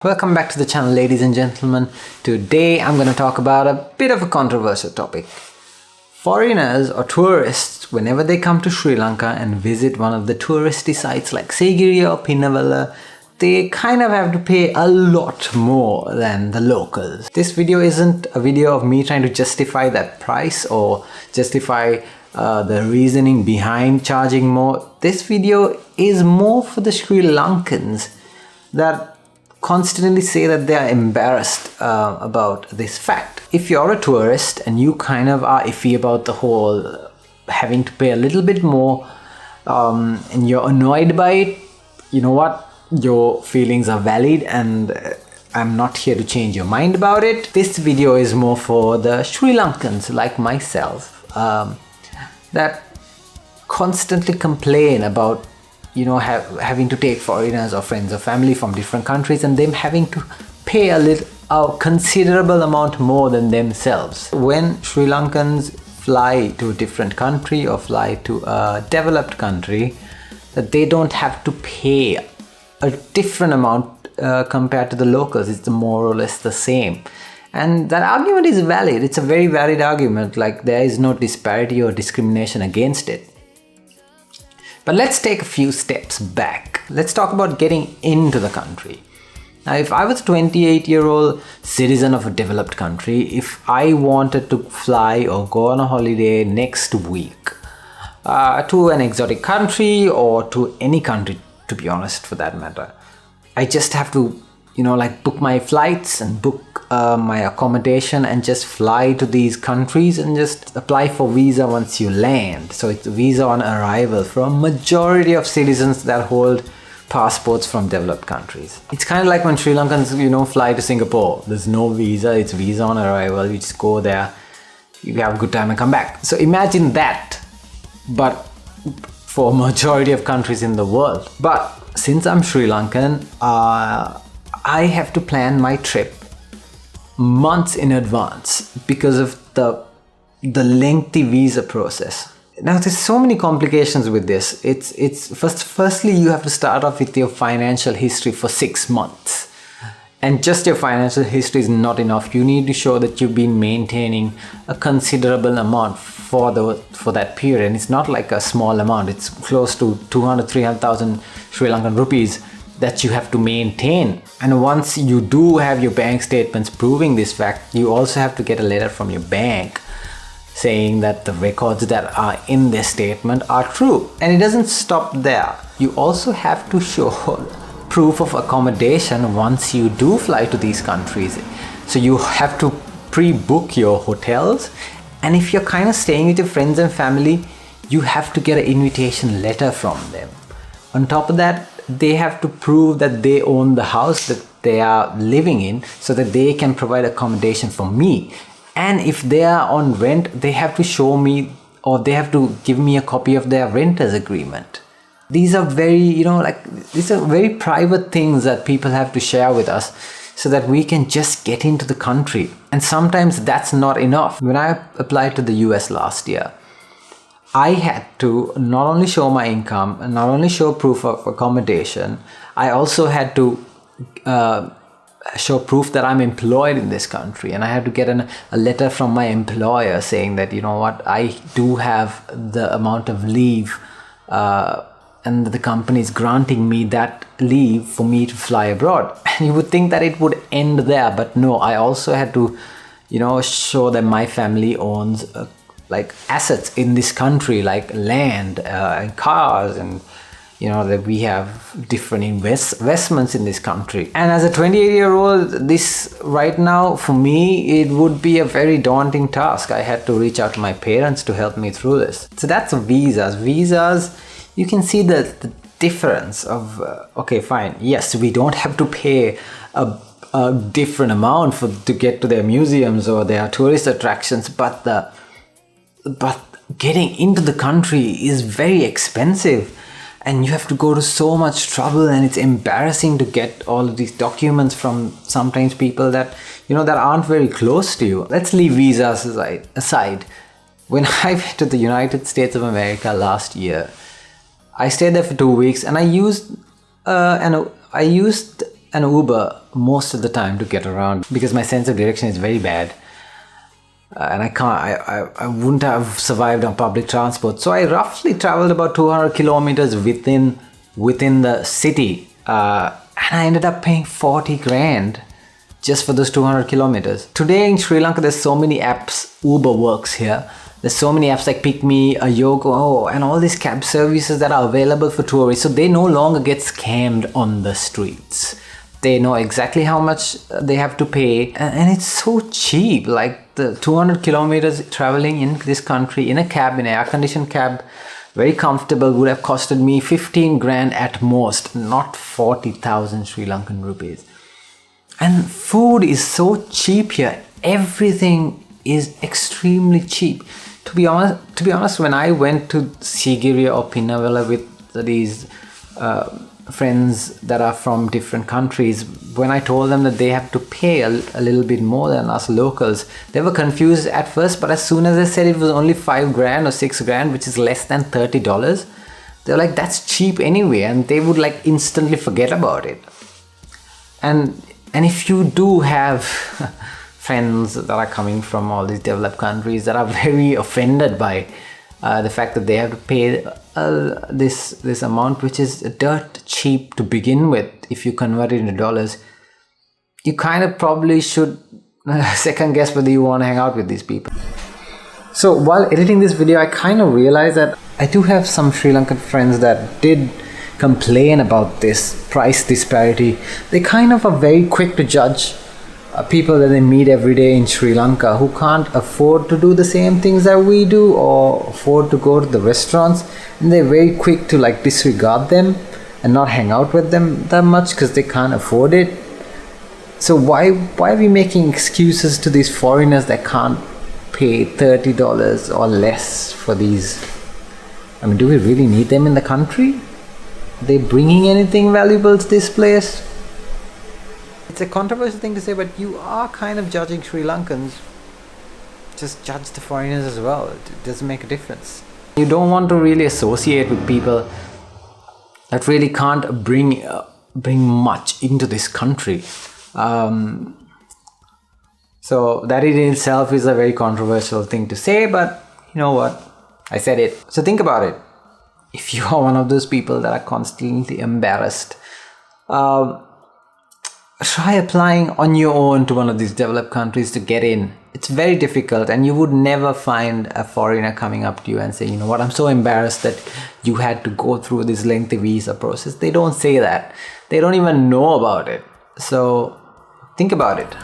Welcome back to the channel, ladies and gentlemen. Today I'm going to talk about a bit of a controversial topic. Foreigners or tourists, whenever they come to Sri Lanka and visit one of the touristy sites like Sigiriya or Pinnavalla, they kind of have to pay a lot more than the locals. This video isn't a video of me trying to justify that price or justify the reasoning behind charging more. This video is more for the Sri Lankans that constantly say that they are embarrassed about this fact. If you're a tourist and you kind of are iffy about the whole having to pay a little bit more and you're annoyed by it, you know what? Your feelings are valid and I'm not here to change your mind about it. This video is more for the Sri Lankans like myself that constantly complain about having to take foreigners or friends or family from different countries and them having to pay a considerable amount more than themselves. When Sri Lankans fly to a different country or fly to a developed country, that they don't have to pay a different amount compared to the locals. It's more or less the same. And that argument is valid. It's a very valid argument. Like, there is no disparity or discrimination against it. But let's take a few steps back. Let's talk about getting into the country. Now, if I was a 28-year-old citizen of a developed country, if I wanted to fly or go on a holiday next week to an exotic country or to any country, to be honest, for that matter, I just have to, book my flights and book my accommodation and just fly to these countries and just apply for visa once you land. So it's visa on arrival for a majority of citizens that hold passports from developed countries. It's kind of like when Sri Lankans, fly to Singapore. There's no visa, it's visa on arrival. You just go there, you have a good time and come back. So imagine that, but for a majority of countries in the world. But since I'm Sri Lankan, I have to plan my trip months in advance because of the lengthy visa process. Now, there's so many complications with this. It's firstly you have to start off with your financial history for 6 months, and just your financial history is not enough. You need to show that you've been maintaining a considerable amount for that period, and it's not like a small amount. It's close to 200,000-300,000 Sri Lankan rupees that you have to maintain. And once you do have your bank statements proving this fact, you also have to get a letter from your bank saying that the records that are in this statement are true. And it doesn't stop there. You also have to show proof of accommodation once you do fly to these countries. So you have to pre-book your hotels, and if you're kind of staying with your friends and family, you have to get an invitation letter from them. On top of that, they have to prove that they own the house that they are living in so that they can provide accommodation for me. And if they are on rent, they have to show me, or they have to give me a copy of their renter's agreement. These are very, these are very private things that people have to share with us so that we can just get into the country. And sometimes that's not enough. When I applied to the US last year, I had to not only show my income and not only show proof of accommodation, I also had to show proof that I'm employed in this country, and I had to get a letter from my employer saying that, I do have the amount of leave and the company is granting me that leave for me to fly abroad. And you would think that it would end there, but no, I also had to, show that my family owns assets in this country, like land and cars, and that we have different investments in this country. And as a 28-year-old, this right now for me, it would be a very daunting task. I had to reach out to my parents to help me through this. So that's visas. You can see the difference of okay, fine, yes, we don't have to pay a different amount to get to their museums or their tourist attractions, but getting into the country is very expensive, and you have to go to so much trouble, and it's embarrassing to get all of these documents from sometimes people that that aren't very close to you. Let's leave visas aside. When I went to the United States of America last year, I stayed there for 2 weeks, and I used an Uber most of the time to get around because my sense of direction is very bad. And I wouldn't have survived on public transport. So I roughly traveled about 200 kilometers within the city. And I ended up paying 40 grand just for those 200 kilometers. Today in Sri Lanka, there's so many apps. Uber works here. There's so many apps like Pick Me, Yogo, and all these cab services that are available for tourists. So they no longer get scammed on the streets. They know exactly how much they have to pay, and it's so cheap. Like the 200 kilometers traveling in this country in a cab, in an air-conditioned cab, very comfortable, would have costed me 15 grand at most, not 40,000 Sri Lankan rupees. And food is so cheap here. Everything is extremely cheap. To be honest, when I went to Sigiriya or Pinnavela with these friends that are from different countries, when I told them that they have to pay a little bit more than us locals, they were confused at first, but as soon as I said it was only 5 grand or 6 grand, which is less than $30, they're like, that's cheap anyway, and they would like instantly forget about it. And if you do have friends that are coming from all these developed countries that are very offended by the fact that they have to pay this amount, which is dirt cheap to begin with, if you convert it into dollars, you kind of probably should second guess whether you want to hang out with these people. So while editing this video, I kind of realized that I do have some Sri Lankan friends that did complain about this price disparity. They kind of are very quick to judge people that they meet every day in Sri Lanka who can't afford to do the same things that we do or afford to go to the restaurants, and they're very quick to like disregard them and not hang out with them that much because they can't afford it. So why are we making excuses to these foreigners that can't pay $30 or less for these? I mean, do we really need them in the country? Are they bringing anything valuable to this place? It's a controversial thing to say, but you are kind of judging Sri Lankans. Just judge the foreigners as well. It doesn't make a difference. You don't want to really associate with people that really can't bring much into this country. So that in itself is a very controversial thing to say, but you know what? I said it. So think about it. If you are one of those people that are constantly embarrassed, try applying on your own to one of these developed countries to get in. It's very difficult, and you would never find a foreigner coming up to you and say, you know what, I'm so embarrassed that you had to go through this lengthy visa process. They don't say that. They don't even know about it. So think about it.